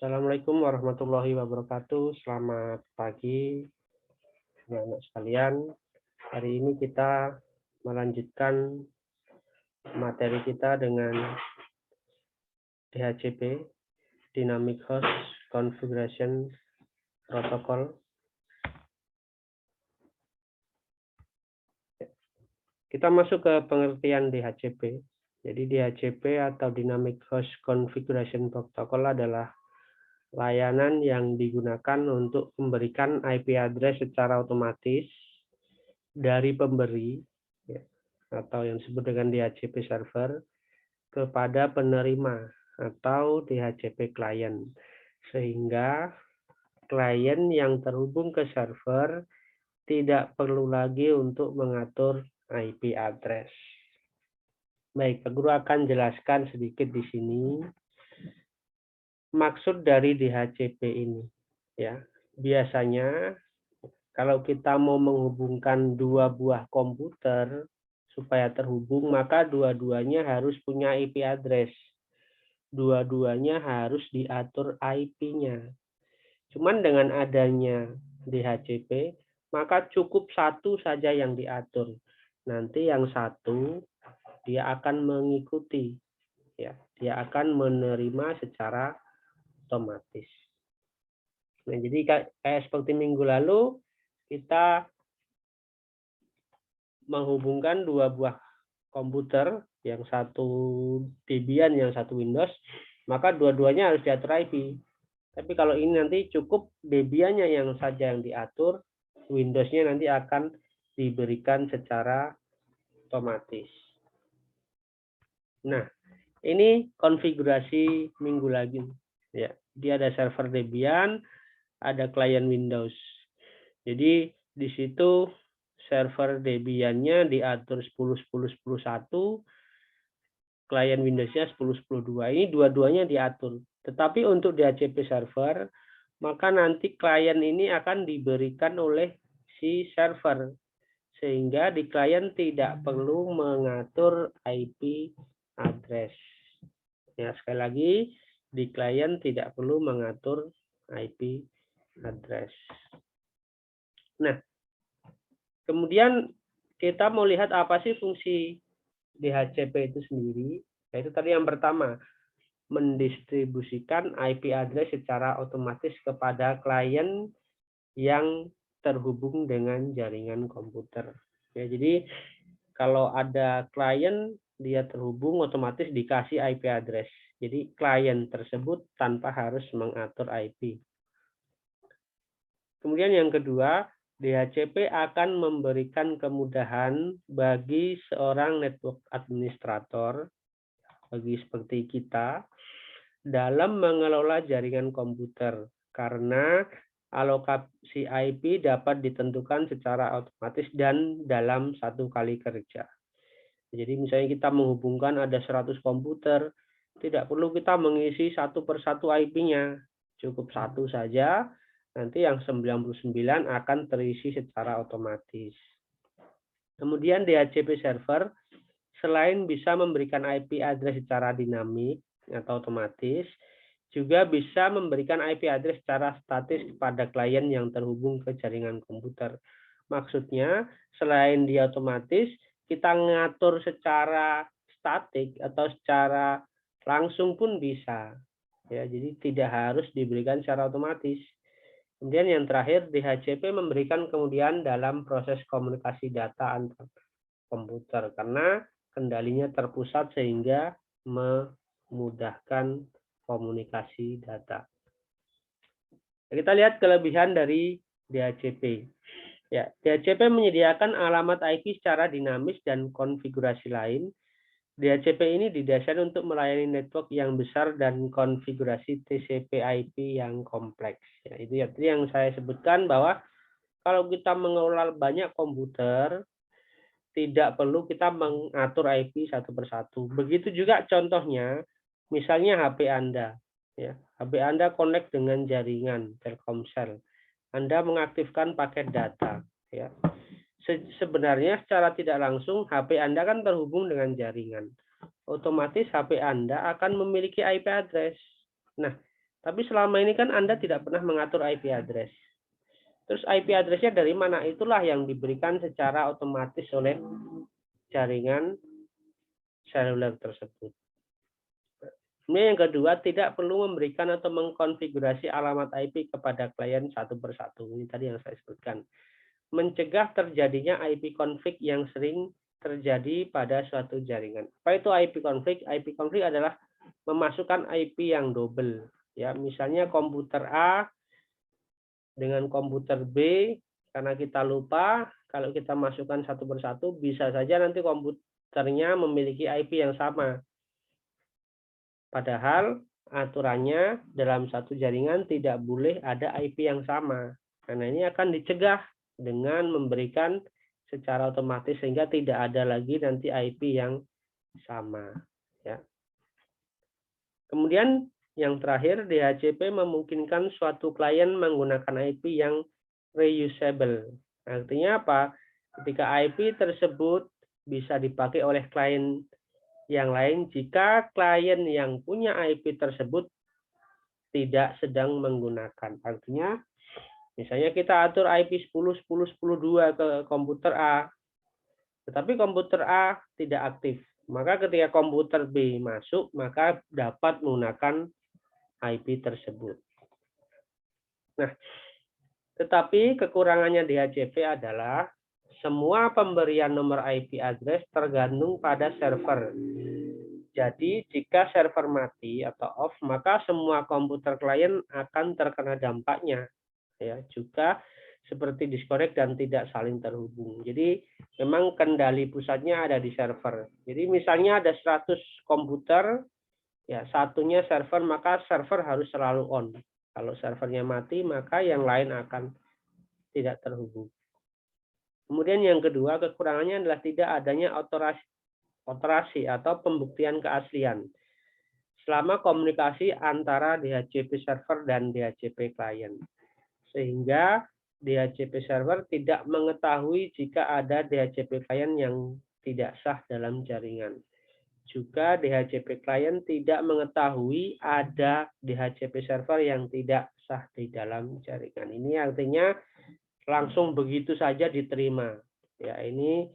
Assalamualaikum warahmatullahi wabarakatuh. Selamat pagi, anak-anak sekalian. Hari ini kita melanjutkan materi kita dengan DHCP, Dynamic Host Configuration Protocol. Kita masuk ke pengertian DHCP. Jadi DHCP atau Dynamic Host Configuration Protocol adalah layanan yang digunakan untuk memberikan IP address secara otomatis dari pemberi atau yang disebut dengan DHCP server kepada penerima atau DHCP klien, sehingga klien yang terhubung ke server tidak perlu lagi untuk mengatur IP address. Baik, Pak Guru akan jelaskan sedikit di sini maksud dari DHCP ini. Ya, biasanya kalau kita mau menghubungkan dua buah komputer supaya terhubung, maka dua-duanya harus punya IP address. Dua-duanya harus diatur IP-nya. Cuman dengan adanya DHCP, maka cukup satu saja yang diatur. Nanti yang satu dia akan mengikuti, ya, dia akan menerima secara otomatis. Nah, jadi kayak seperti minggu lalu kita menghubungkan dua buah komputer, yang satu Debian, yang satu Windows, maka dua-duanya harus diatur IP. Tapi kalau ini nanti cukup Debian-nya yang saja yang diatur, Windows-nya nanti akan diberikan secara otomatis. Nah, ini konfigurasi minggu lagi. Ya, dia ada server Debian, ada klien Windows. Jadi di situ server Debian-nya diatur 10.10.10.1, klien Windows-nya 10.10.2. Ini dua-duanya diatur. Tetapi untuk DHCP server, maka nanti klien ini akan diberikan oleh si server. Sehingga di klien tidak perlu mengatur IP address. Ya, sekali lagi, di klien tidak perlu mengatur IP address. Nah, kemudian kita mau lihat apa sih fungsi DHCP itu sendiri. Yaitu tadi yang pertama, mendistribusikan IP address secara otomatis kepada klien yang terhubung dengan jaringan komputer. Ya, jadi kalau ada klien, dia terhubung otomatis dikasih IP address. Jadi klien tersebut tanpa harus mengatur IP. Kemudian yang kedua, DHCP akan memberikan kemudahan bagi seorang network administrator, bagi seperti kita, dalam mengelola jaringan komputer. Karena alokasi IP dapat ditentukan secara otomatis dan dalam satu kali kerja. Jadi misalnya kita menghubungkan ada 100 komputer, tidak perlu kita mengisi satu persatu IP-nya. Cukup satu saja, nanti yang 99 akan terisi secara otomatis. Kemudian DHCP server, selain bisa memberikan IP address secara dinamik atau otomatis, juga bisa memberikan IP address secara statis kepada klien yang terhubung ke jaringan komputer. Maksudnya, selain dia otomatis, kita ngatur secara statik atau secara langsung pun bisa. Ya, jadi tidak harus diberikan secara otomatis. Kemudian yang terakhir, DHCP memberikan kemudian dalam proses komunikasi data antar komputer karena kendalinya terpusat sehingga memudahkan komunikasi data. Kita lihat kelebihan dari DHCP. Ya, DHCP menyediakan alamat IP secara dinamis dan konfigurasi lain. DHCP ini didesain untuk melayani network yang besar dan konfigurasi TCP/IP yang kompleks. Ya, itu yang saya sebutkan bahwa kalau kita mengelola banyak komputer, tidak perlu kita mengatur IP satu persatu. Begitu juga contohnya, misalnya HP Anda. Ya, HP Anda connect dengan jaringan Telkomsel. Anda mengaktifkan paket data. Ya. Sebenarnya secara tidak langsung HP Anda kan terhubung dengan jaringan. Otomatis HP Anda akan memiliki IP address. Nah, Tapi selama ini kan Anda tidak pernah mengatur IP address. Terus IP address-nya dari mana? Itulah yang diberikan secara otomatis oleh jaringan seluler tersebut. Kemudian yang kedua, tidak perlu memberikan atau mengkonfigurasi alamat IP kepada klien satu persatu. Ini tadi yang saya sebutkan. Mencegah terjadinya IP konflik yang sering terjadi pada suatu jaringan. Apa itu IP konflik? IP konflik adalah memasukkan IP yang double. Ya, misalnya komputer A dengan komputer B, karena kita lupa, kalau kita masukkan satu persatu, bisa saja nanti komputernya memiliki IP yang sama. Padahal aturannya dalam satu jaringan tidak boleh ada IP yang sama. Karena ini akan dicegah dengan memberikan secara otomatis sehingga tidak ada lagi nanti IP yang sama. Ya. Kemudian yang terakhir, DHCP memungkinkan suatu klien menggunakan IP yang reusable. Artinya apa? Ketika IP tersebut bisa dipakai oleh klien yang lain jika klien yang punya IP tersebut tidak sedang menggunakan. Artinya, misalnya kita atur IP 10.10.10.2 ke komputer A, tetapi komputer A tidak aktif. Maka ketika komputer B masuk, maka dapat menggunakan IP tersebut. Nah, tetapi kekurangannya DHCP adalah semua pemberian nomor IP address tergantung pada server. Jadi, jika server mati atau off, maka semua komputer klien akan terkena dampaknya. Ya, juga seperti disconnect dan tidak saling terhubung. Jadi, memang kendali pusatnya ada di server. Jadi, misalnya ada 100 komputer, ya satunya server, maka server harus selalu on. Kalau servernya mati, maka yang lain akan tidak terhubung. Kemudian yang kedua, kekurangannya adalah tidak adanya otorasi atau pembuktian keaslian selama komunikasi antara DHCP server dan DHCP klien. Sehingga DHCP server tidak mengetahui jika ada DHCP klien yang tidak sah dalam jaringan. Juga DHCP klien tidak mengetahui ada DHCP server yang tidak sah di dalam jaringan. Ini artinya langsung begitu saja diterima. Ya, ini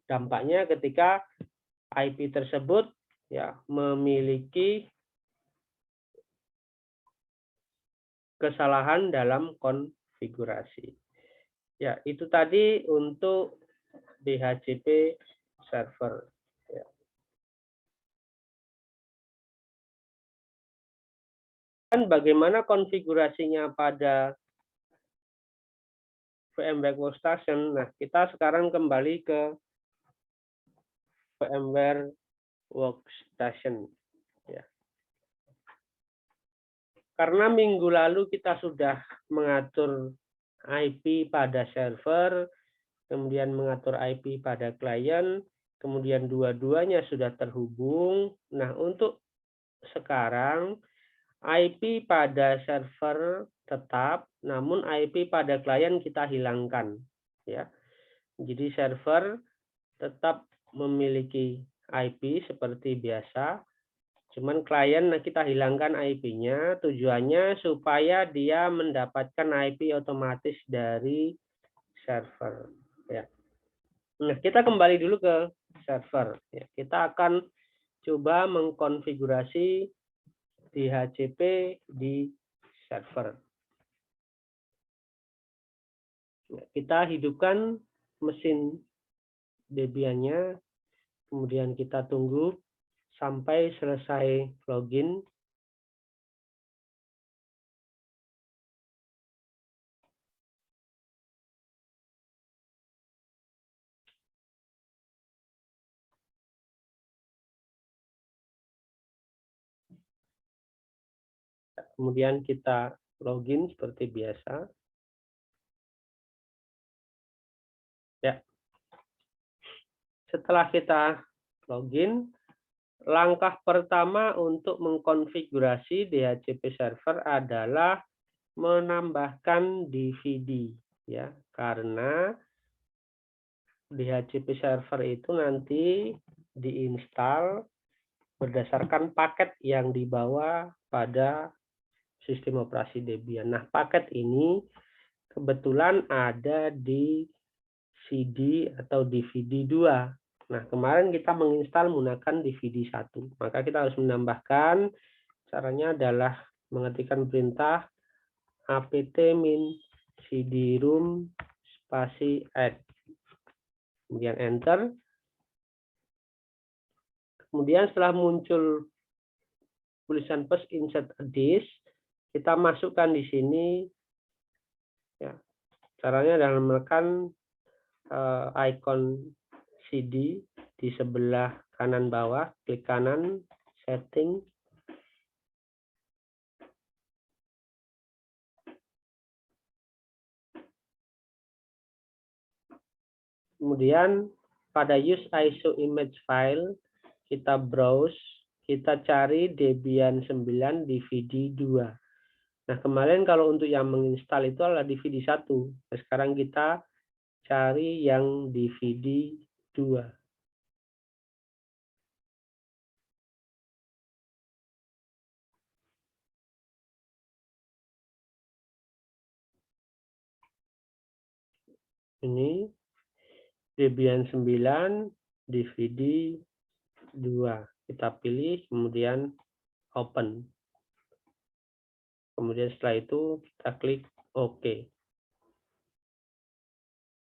dampaknya ketika IP tersebut ya memiliki kesalahan dalam konfigurasi. Ya, itu tadi untuk DHCP server. Ya. Dan bagaimana konfigurasinya pada VMware Workstation? Nah, kita sekarang kembali ke VMware Workstation. Ya. Karena minggu lalu kita sudah mengatur IP pada server, kemudian mengatur IP pada klien, kemudian dua-duanya sudah terhubung. Nah, untuk sekarang IP pada server tetap, namun IP pada klien kita hilangkan. Ya, jadi server tetap memiliki IP seperti biasa, cuman klien kita hilangkan IP-nya. Tujuannya supaya dia mendapatkan IP otomatis dari server. Ya. Nah, kita kembali dulu ke server. Ya, kita akan coba mengkonfigurasi DHCP di server. Nah, kita hidupkan mesin Debian-nya, kemudian kita tunggu sampai selesai login. Kemudian kita login seperti biasa. Ya. Setelah kita login, langkah pertama untuk mengkonfigurasi DHCP server adalah menambahkan DVD, ya, karena DHCP server itu nanti diinstal berdasarkan paket yang dibawa pada sistem operasi Debian. Nah, paket ini kebetulan ada di CD atau DVD 2. Nah, kemarin kita menginstal menggunakan DVD 1. Maka kita harus menambahkan, caranya adalah mengetikkan perintah apt-min cd-rom spasi add. Kemudian enter. Kemudian setelah muncul tulisan first insert a disk, kita masukkan di sini. Ya, caranya adalah menekan icon CD di sebelah kanan bawah, klik kanan, setting. Kemudian pada use ISO image file, kita browse, kita cari Debian 9 DVD 2. Nah, kemarin kalau untuk yang menginstal itu adalah DVD 1. Nah, sekarang kita cari yang DVD 2. Ini Debian 9 DVD 2. Kita pilih, kemudian open. Kemudian setelah itu kita klik OK.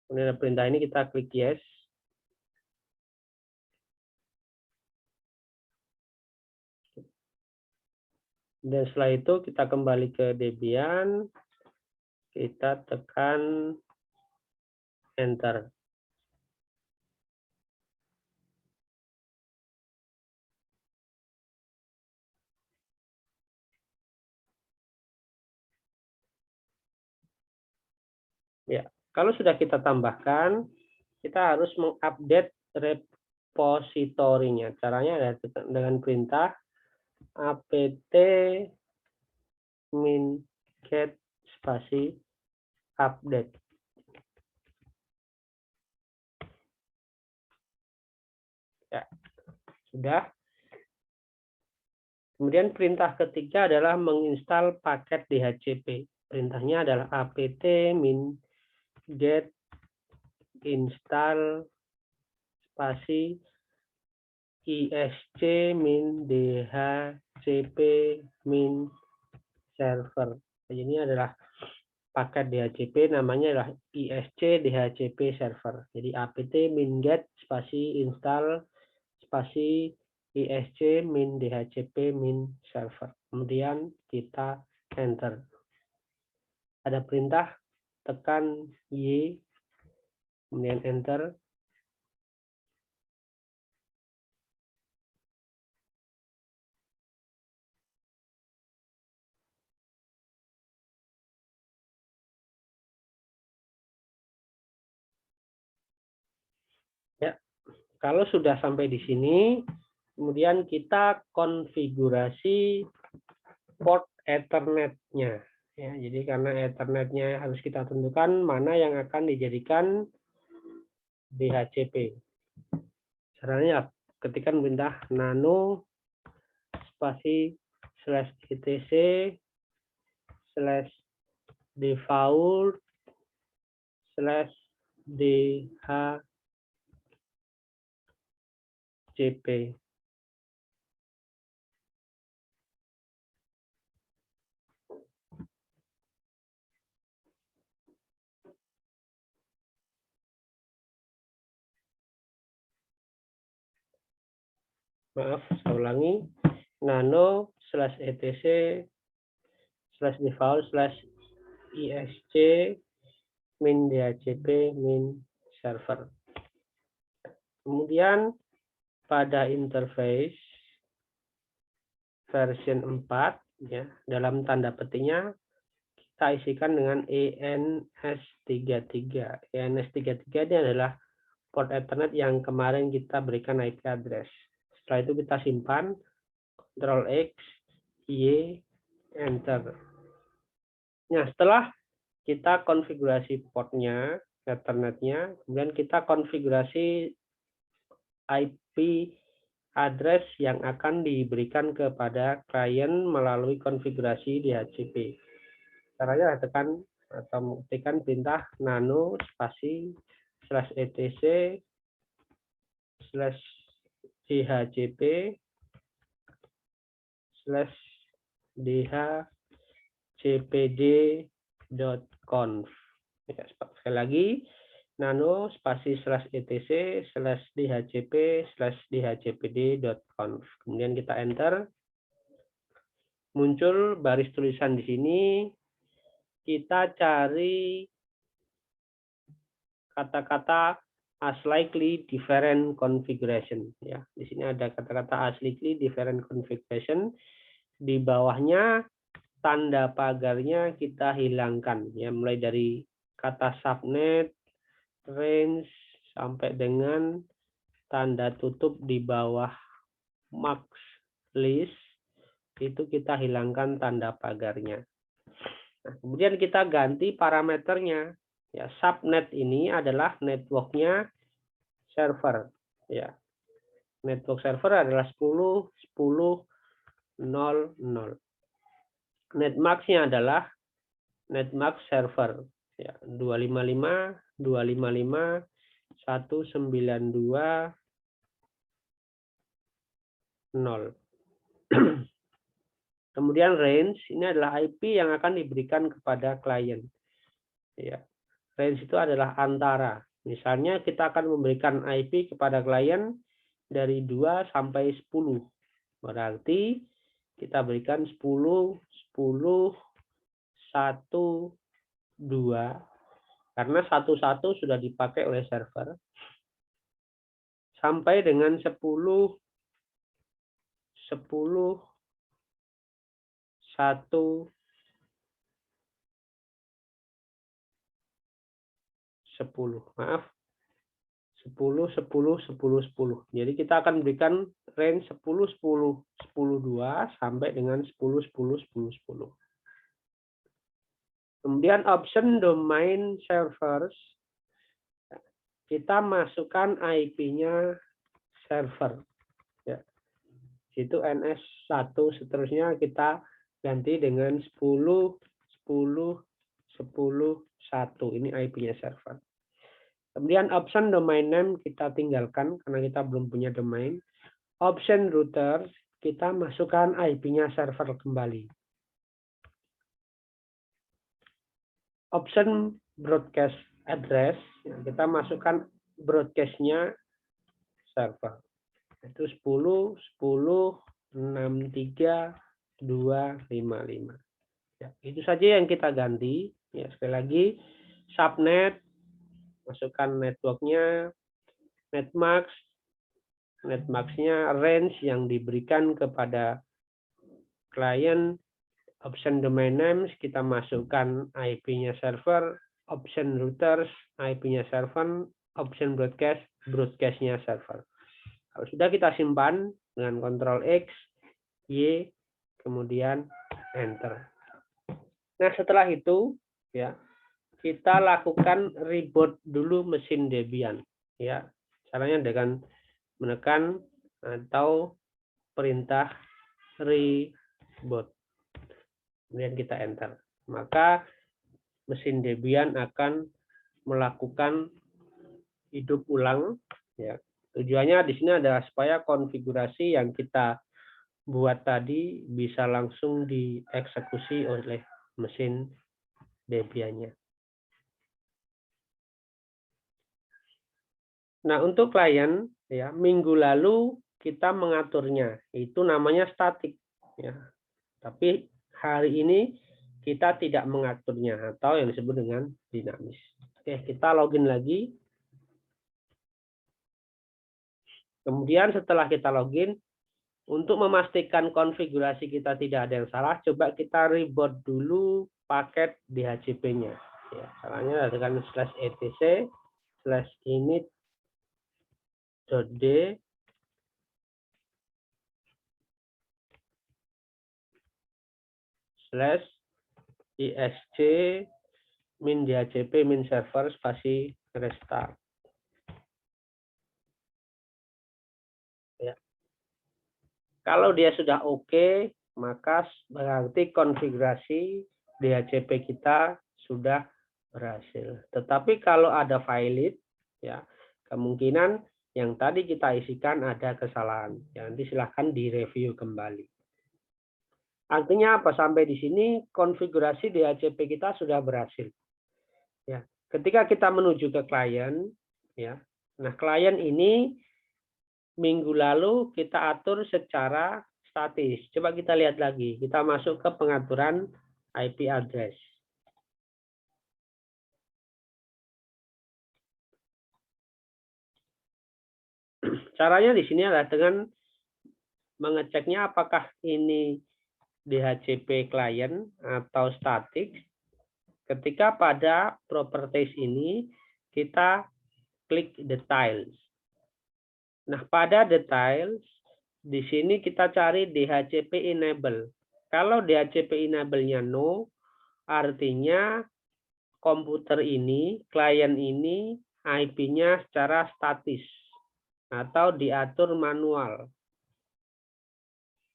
Kemudian perintah ini kita klik yes. Dan setelah itu kita kembali ke Debian, kita tekan enter. Ya, kalau sudah kita tambahkan, kita harus mengupdate repositorinya. Caranya adalah dengan perintah apt-min get spasi update. Ya, sudah. Kemudian perintah ketiga adalah menginstal paket DHCP. Perintahnya adalah apt-min get install spasi isc-min dhcp-min server. Ini adalah paket DHCP, namanya adalah isc dhcp server. Jadi apt-min get spasi install spasi isc-min dhcp-min server. Kemudian kita enter. Ada perintah tekan Y, kemudian enter. Ya, kalau sudah sampai di sini, kemudian kita konfigurasi port Ethernet-nya. Ya, jadi karena Ethernet-nya harus kita tentukan mana yang akan dijadikan DHCP. Caranya ketikkan perintah nano spasi /etc /default /dhcp. Maaf, saya ulangi. Nano /etc /default /isc min dhcp min server. Kemudian pada interface version 4, ya, dalam tanda petiknya kita isikan dengan ENS33. ENS33 ini adalah port Ethernet yang kemarin kita berikan IP address. Setelah itu kita simpan, Ctrl X, Y, enter. Nah, setelah kita konfigurasi portnya, Ethernetnya, kemudian kita konfigurasi IP address yang akan diberikan kepada klien melalui konfigurasi DHCP. Caranya tekan atau ketikkan perintah nano spasi /etc /dhcp /dhcpd.conf. Ya, sekali lagi, nano spasi /etc /dhcp /dhcpd.conf. Kemudian kita enter. Muncul baris tulisan di sini. Kita cari kata-kata as likely different configuration. Ya, di sini ada kata-kata as likely different configuration. Di bawahnya tanda pagarnya kita hilangkan. Ya, mulai dari kata subnet, range, sampai dengan tanda tutup di bawah max list, itu kita hilangkan tanda pagarnya. Nah, kemudian kita ganti parameternya. Ya, subnet ini adalah networknya server. Ya, network server adalah 10.10.00. Netmax-nya adalah netmax server. Ya, 255.255.192.0. Kemudian range ini adalah IP yang akan diberikan kepada klien. Ya, range itu adalah antara. Misalnya kita akan memberikan IP kepada klien dari 2 sampai 10. Berarti kita berikan 10, 10, 1, 2. Karena 1 sudah dipakai oleh server. Sampai dengan 10, 10, 1, 10. Maaf. 10, 10, 10, 10. Jadi kita akan berikan range 10, 10, 10, 2 sampai dengan 10, 10, 10, 10. Kemudian option domain servers, kita masukkan IP-nya server. Ya. Itu NS1, seterusnya kita ganti dengan 10, 10, 10, 1. Ini IP-nya server. Kemudian option domain name kita tinggalkan karena kita belum punya domain. Option router kita masukkan IP-nya server kembali. Option broadcast address kita masukkan broadcast-nya server. Itu 10, 10, 63, 255. Ya, itu saja yang kita ganti. Ya, sekali lagi, subnet, masukkan networknya, netmax, netmax-nya range yang diberikan kepada klien, option domain names, kita masukkan IP-nya server, option routers, IP-nya server, option broadcast, broadcast-nya server. Kalau sudah kita simpan dengan Ctrl X, Y, kemudian Enter. Nah, setelah itu, ya, kita lakukan reboot dulu mesin Debian. Ya, caranya dengan menekan atau perintah reboot. Kemudian kita enter. Maka mesin Debian akan melakukan hidup ulang. Ya. Tujuannya di sini adalah supaya konfigurasi yang kita buat tadi bisa langsung dieksekusi oleh mesin Debian-nya. Nah, untuk klien, ya, minggu lalu kita mengaturnya. Itu namanya statik. Ya. Tapi hari ini kita tidak mengaturnya atau yang disebut dengan dinamis. Oke, kita login lagi. Kemudian setelah kita login, untuk memastikan konfigurasi kita tidak ada yang salah, coba kita reboot dulu paket DHCP-nya. Ya, caranya dengan /etc /init.d /isc min DHCP min server spasi restart. Ya. Kalau dia sudah oke, maka berarti konfigurasi DHCP kita sudah berhasil. Tetapi kalau ada valid, ya kemungkinan yang tadi kita isikan ada kesalahan. Ya, nanti silahkan direview kembali. Artinya apa? Sampai di sini konfigurasi DHCP kita sudah berhasil. Ya, ketika kita menuju ke klien, ya, nah klien ini minggu lalu kita atur secara statis. Coba kita lihat lagi. Kita masuk ke pengaturan IP address. Caranya di sini adalah dengan mengeceknya apakah ini DHCP client atau static. Ketika pada properties ini kita klik details. Nah, pada details di sini kita cari DHCP enable. Kalau DHCP enable-nya no, artinya komputer ini, klien ini IP-nya secara statis atau diatur manual.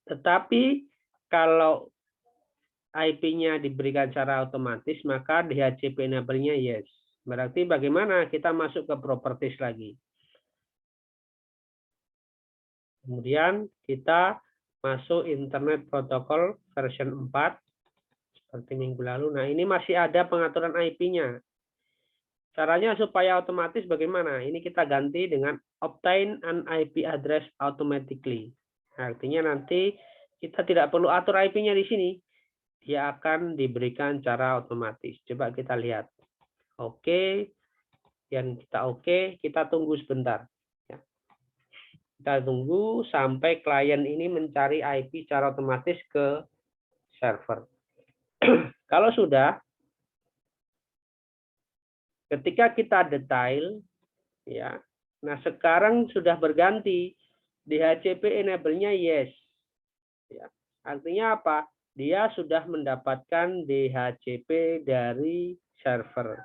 Tetapi kalau IP-nya diberikan secara otomatis, maka DHCP enable-nya yes. Berarti bagaimana? Kita masuk ke properties lagi. Kemudian kita masuk Internet Protocol version 4 seperti minggu lalu. Nah, ini masih ada pengaturan IP-nya. Caranya supaya otomatis bagaimana? Ini kita ganti dengan obtain an IP address automatically. Artinya nanti kita tidak perlu atur IP-nya di sini. Dia akan diberikan secara otomatis. Coba kita lihat. Oke. Yang kita oke, kita tunggu sebentar. Kita tunggu sampai klien ini mencari IP secara otomatis ke server. Kalau sudah, ketika kita detail, ya, nah sekarang sudah berganti DHCP enable-nya yes. Ya, artinya apa? Dia sudah mendapatkan DHCP dari server.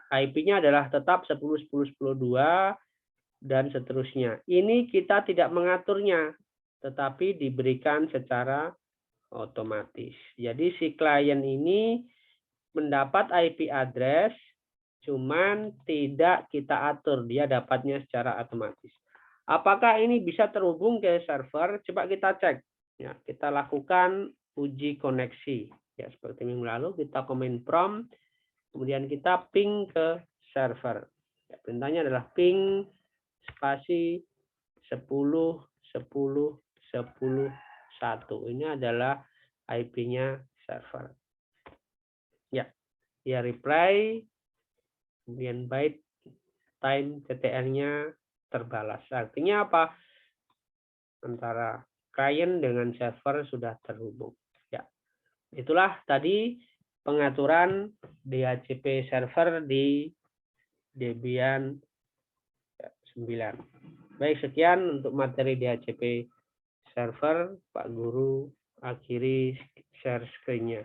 IP-nya adalah tetap 10.10.10.2 dan seterusnya. Ini kita tidak mengaturnya, tetapi diberikan secara otomatis. Jadi si klien ini mendapat IP address, cuman tidak kita atur, dia dapatnya secara otomatis. Apakah ini bisa terhubung ke server? Coba kita cek. Ya, kita lakukan uji koneksi. Ya, seperti minggu lalu kita command prompt, kemudian kita ping ke server. Ya, perintahnya adalah ping spasi 10 10 10 1. Ini adalah IP-nya server. Ya, dia reply, kemudian byte time TTL-nya terbalas. Artinya apa? Antara klien dengan server sudah terhubung. Ya, itulah tadi pengaturan DHCP server di Debian 9. Baik, sekian untuk materi DHCP server. Pak Guru akhiri share screen-nya.